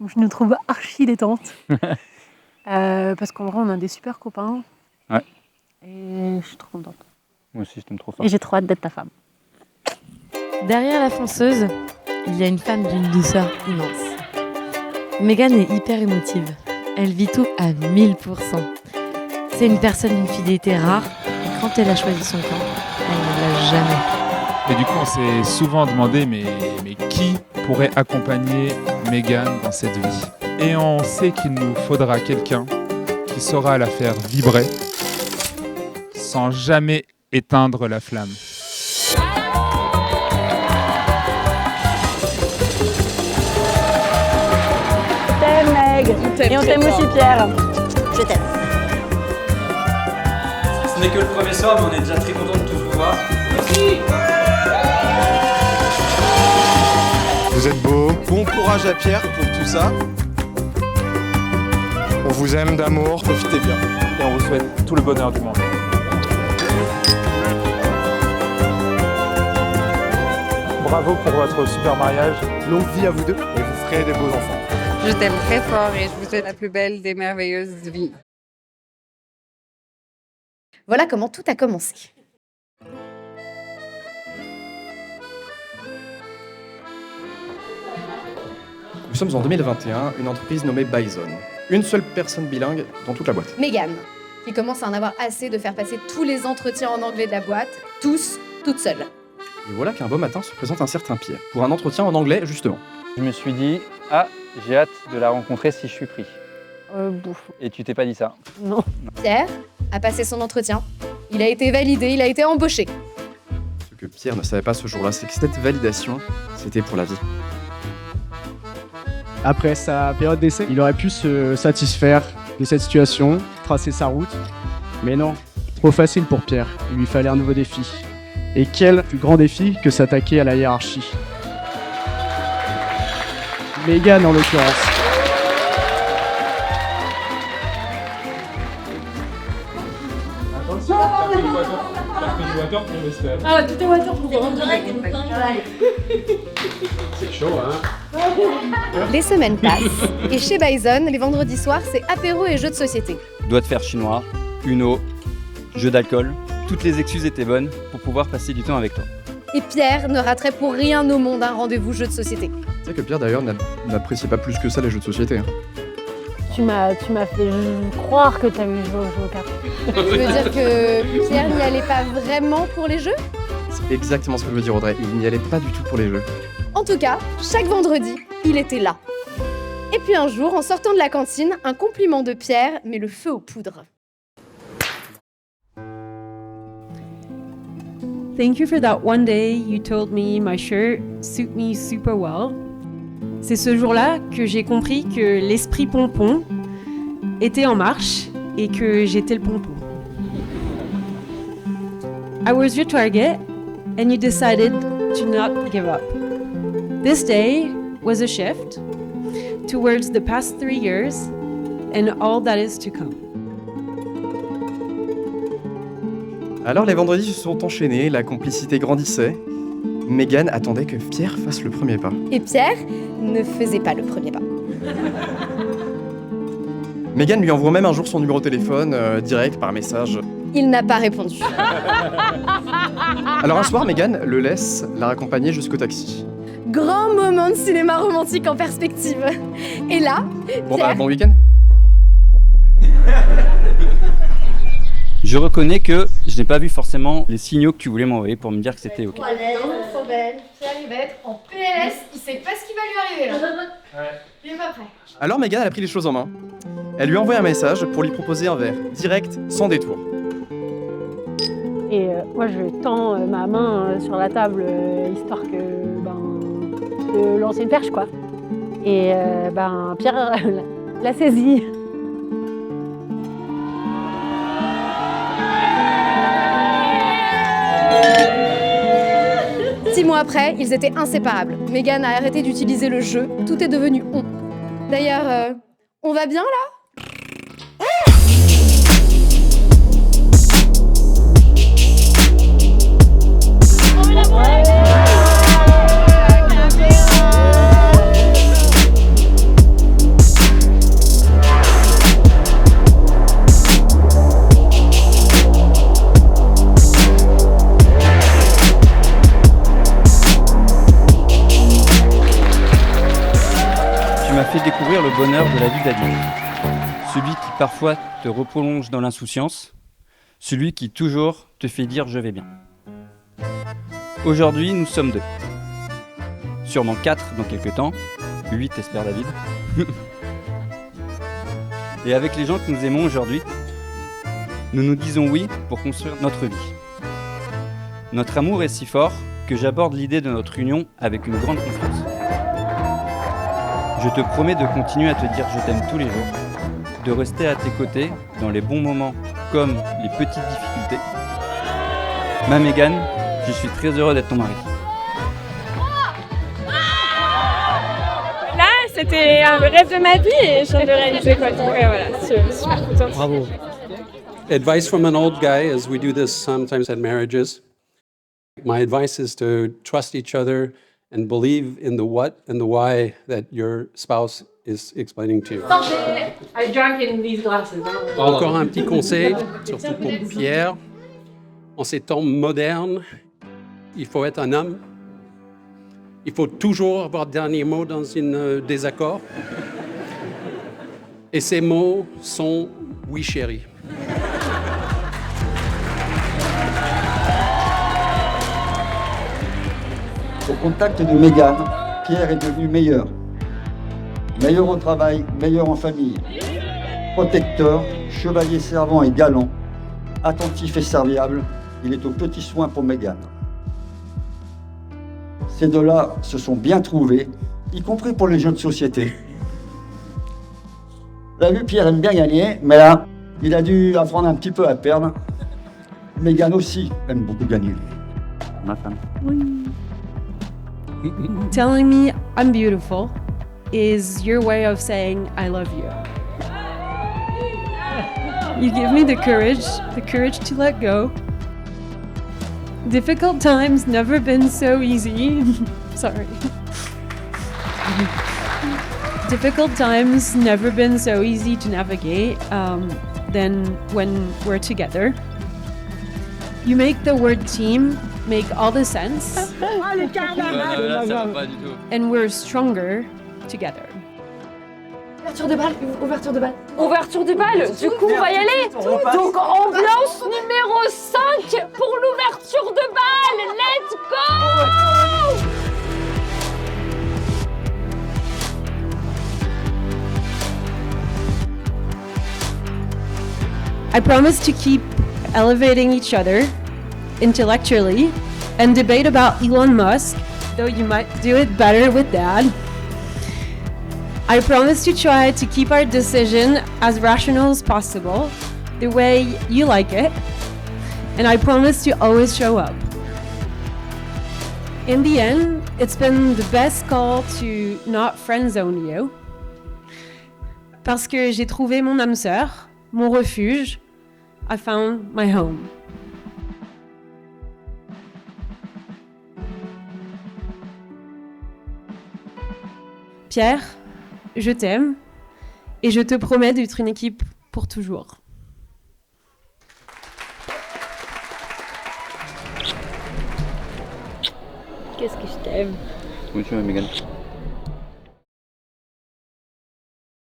je nous trouve archi détente. Parce qu'en vrai, on a des super copains. Ouais. Et je suis trop contente. Moi aussi, je t'aime trop fort. Et j'ai trop hâte d'être ta femme. Derrière la fonceuse, il y a une femme d'une douceur immense. Megan est hyper émotive. Elle vit tout à 1000%. C'est une personne d'une fidélité rare. Et quand elle a choisi son camp, elle ne lâche jamais. Et du coup, on s'est souvent demandé, mais qui pourrait accompagner Megan dans cette vie ? Et on sait qu'il nous faudra quelqu'un qui saura la faire vibrer sans jamais éteindre la flamme. T'aime Meg. Et on t'aime aussi Pierre. Je t'aime. Ce n'est que le premier soir, mais on est déjà très contents de tous vous voir. Merci. Vous êtes beau. Bon courage à Pierre pour tout ça. On vous aime d'amour. Profitez bien. Et on vous souhaite tout le bonheur du monde. Bravo pour votre super mariage. Longue vie à vous deux et vous ferez des beaux enfants. Je t'aime très fort et je vous souhaite la plus belle des merveilleuses vies. Voilà comment tout a commencé. Nous sommes en 2021, une entreprise nommée Bison. Une seule personne bilingue dans toute la boîte. Megan, qui commence à en avoir assez de faire passer tous les entretiens en anglais de la boîte, tous, toute seule. Et voilà qu'un beau matin se présente un certain Pierre, pour un entretien en anglais justement. Je me suis dit, j'ai hâte de la rencontrer si je suis pris. Bouffe. Et tu t'es pas dit ça? Non. Pierre a passé son entretien, il a été validé, il a été embauché. Ce que Pierre ne savait pas ce jour-là, c'est que cette validation, c'était pour la vie. Après sa période d'essai, il aurait pu se satisfaire de cette situation, tracer sa route. Mais non, trop facile pour Pierre. Il lui fallait un nouveau défi. Et quel plus grand défi que s'attaquer à la hiérarchie. Megan en l'occurrence. Attention, water pour le stade. Ah, tout est water pour C'est chaud, hein? Les semaines passent, et chez Bison, les vendredis soirs, c'est apéro et jeux de société. Doigt de fer chinois, Uno, jeu d'alcool. Toutes les excuses étaient bonnes pour pouvoir passer du temps avec toi. Et Pierre ne raterait pour rien au monde un rendez-vous jeu de société. Tu sais que Pierre d'ailleurs n'appréciait pas plus que ça les jeux de société. Hein. Tu m'as fait croire que t'avais joué aux cartes. Tu veux dire que Pierre n'y allait pas vraiment pour les jeux? C'est exactement ce que je veux dire Audrey, il n'y allait pas du tout pour les jeux. En tout cas, chaque vendredi, il était là. Et puis un jour, en sortant de la cantine, un compliment de Pierre met le feu aux poudres. Thank you for that one day you told me my shirt suit me super well. C'est ce jour-là que j'ai compris que l'esprit pompon était en marche et que j'étais le pompon. I was your target and you decided to not give up. This day was a shift towards the past 3 years and all that is to come. Alors les vendredis se sont enchaînés, la complicité grandissait. Megan attendait que Pierre fasse le premier pas. Et Pierre ne faisait pas le premier pas. Megan lui envoie même un jour son numéro de téléphone, direct, par message. Il n'a pas répondu. Alors un soir, Megan le laisse la raccompagner jusqu'au taxi. Grand moment de cinéma romantique en perspective. Et là, Bon Pierre... bon week-end. Je reconnais que je n'ai pas vu forcément les signaux que tu voulais m'envoyer pour me dire que c'était ok. Pierre, il va être en PLS, il sait pas ce qui va lui arriver là. Il est pas prêt. Alors Megan a pris les choses en main. Elle lui a envoyé un message pour lui proposer un verre, direct, sans détour. Et moi, je tends ma main sur la table, histoire que, de lancer une perche, quoi. Et Pierre l'a saisie. 6 mois après, ils étaient inséparables. Megan a arrêté d'utiliser le jeu, tout est devenu on. D'ailleurs, on va bien là ? m'as fait découvrir le bonheur de la vie d'adulte. Celui qui parfois te replonge dans l'insouciance, celui qui toujours te fait dire « je vais bien ». Aujourd'hui, nous sommes 2. Sûrement 4 dans quelques temps, 8 espère David. Et avec les gens que nous aimons aujourd'hui, nous nous disons oui pour construire notre vie. Notre amour est si fort que j'aborde l'idée de notre union avec une grande confiance. Je te promets de continuer à te dire je t'aime tous les jours, de rester à tes côtés dans les bons moments comme les petites difficultés. Ma Mégane, je suis très heureux d'être ton mari. Là, c'était un rêve de ma vie et je viens de le réaliser quoi. Donc voilà, je suis super contente. Bravo. Advice from an old guy, as we do this sometimes at marriages. My advice is to trust each other and believe in the what and the why that your spouse is explaining to you. I drank in these glasses. Encore un petit conseil, surtout pour Pierre. En ces temps modernes, il faut être un homme. Il faut toujours avoir le dernier mot dans un désaccord. Et ces mots sont « oui, chérie ». Au contact de Mégane, Pierre est devenu meilleur. Meilleur au travail, meilleur en famille. Protecteur, chevalier servant et galant. Attentif et serviable, il est aux petits soins pour Mégane. Ces deux-là se sont bien trouvés, y compris pour les jeux de société. Vous avez vu, Pierre aime bien gagner, mais là, il a dû apprendre un petit peu à perdre. Mégane aussi aime beaucoup gagner. Ma femme. Oui. Telling me I'm beautiful is your way of saying I love you. You give me the courage to let go. Difficult times never been so easy. Sorry. Difficult times never been so easy to navigate than when we're together. You make the word team make all the sense. And we're stronger together. Ouverture de balle, ouverture de balle. Ouverture du bal, du coup on va y aller. Donc ambiance numéro 5 pour l'ouverture de balle. Let's go! I promise to keep elevating each other intellectually and debate about Elon Musk, though you might do it better with Dad. I promise to try to keep our decision as rational as possible, the way you like it, and I promise to always show up. In the end, it's been the best call to not friend zone you, parce que j'ai trouvé mon âme sœur, mon refuge. I found my home. Pierre, je t'aime et je te promets d'être une équipe pour toujours. Qu'est-ce que je t'aime. Oui, tu m'as Mégane.